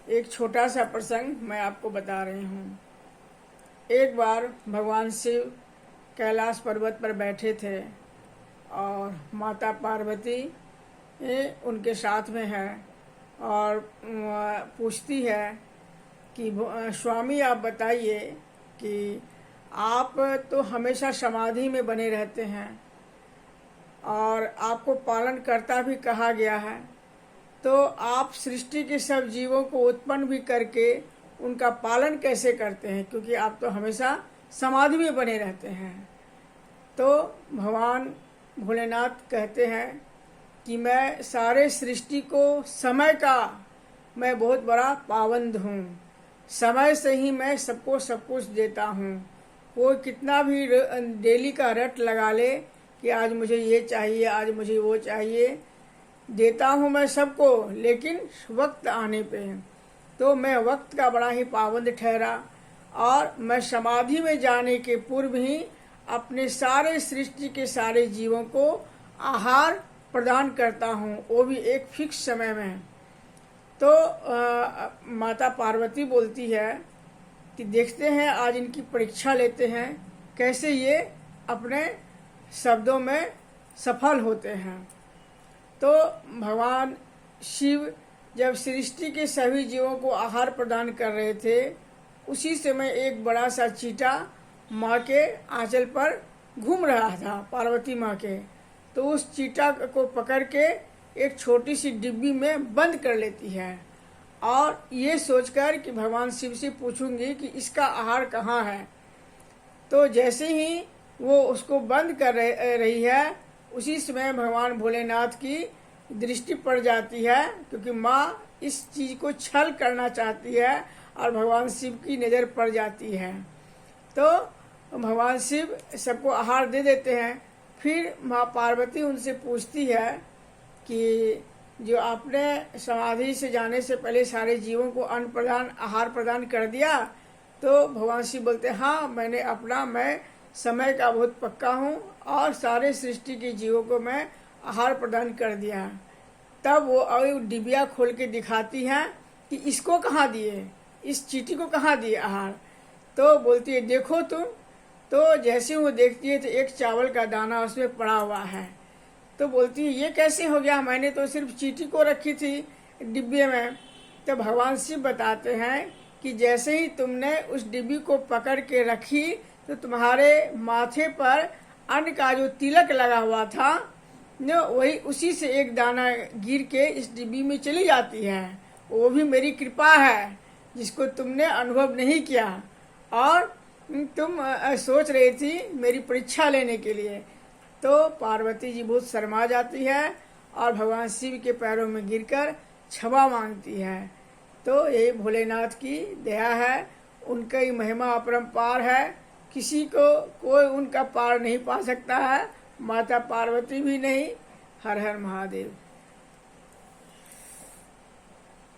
एक छोटा सा प्रसंग मैं आपको बता रही हूँ। एक बार भगवान शिव कैलाश पर्वत पर बैठे थे और माता पार्वती उनके साथ में है और पूछती है कि स्वामी आप बताइए कि आप तो हमेशा समाधि में बने रहते हैं और आपको पालन कर्ता भी कहा गया है, तो आप सृष्टि के सब जीवों को उत्पन्न भी करके उनका पालन कैसे करते हैं, क्योंकि आप तो हमेशा समाधि में बने रहते हैं। तो भगवान भोलेनाथ कहते हैं कि मैं सारे सृष्टि को समय का मैं बहुत बड़ा पाबंद हूँ, समय से ही मैं सबको सब कुछ देता हूँ। कोई कितना भी डेली का रट लगा ले कि आज मुझे ये चाहिए, आज मुझे वो चाहिए, देता हूँ मैं सबको, लेकिन वक्त आने पे तो मैं वक्त का बड़ा ही पाबंद ठहरा और मैं समाधि में जाने के पूर्व ही अपने सारे सृष्टि के सारे जीवों को आहार प्रदान करता हूँ, वो भी एक फिक्स समय में। तो माता पार्वती बोलती है कि देखते हैं, आज इनकी परीक्षा लेते हैं कैसे ये अपने शब्दों में सफल होते हैं। तो भगवान शिव जब सृष्टि के सभी जीवों को आहार प्रदान कर रहे थे, उसी समय एक बड़ा सा चींटा माँ के आंचल पर घूम रहा था, पार्वती माँ के। तो उस चींटा को पकड़ के एक छोटी सी डिब्बी में बंद कर लेती है और ये सोचकर कि भगवान शिव से पूछूंगी कि इसका आहार कहाँ है। तो जैसे ही वो उसको बंद कर रही है, उसी समय भगवान भोलेनाथ की दृष्टि पड़ जाती है, क्योंकि माँ इस चीज को छल करना चाहती है और भगवान शिव की नज़र पड़ जाती है। तो भगवान शिव सबको आहार दे देते हैं। फिर माँ पार्वती उनसे पूछती है कि जो आपने समाधि से जाने से पहले सारे जीवों को अन्न प्रदान आहार प्रदान कर दिया। तो भगवान शिव बोलते हैं, हाँ मैं समय का बहुत पक्का हूँ और सारे सृष्टि के जीवों को मैं आहार प्रदान कर दिया। तब वो डिबिया खोल के दिखाती है कि इसको कहाँ दिए, इस चींटी को कहाँ दिए आहार। तो बोलती है देखो तुम। तो जैसे वो देखती है तो एक चावल का दाना उसमें पड़ा हुआ है। तो बोलती है ये कैसे हो गया, मैंने तो सिर्फ चींटी को रखी थी डिब्बे में। तो भगवान शिव बताते हैं कि जैसे ही तुमने उस डिब्बी को पकड़ के रखी तो तुम्हारे माथे पर अन्न का जो तिलक लगा हुआ था न, वही उसी से एक दाना गिर के इस डिब्बी में चली जाती है। वो भी मेरी कृपा है जिसको तुमने अनुभव नहीं किया और तुम सोच रही थी मेरी परीक्षा लेने के लिए। तो पार्वती जी बहुत शर्मा जाती है और भगवान शिव के पैरों में गिरकर क्षमा मांगती है। तो यही भोलेनाथ की दया है, उनकी महिमा अपरंपार है, किसी को कोई उनका पार नहीं पा सकता है, माता पार्वती भी नहीं। हर हर महादेव।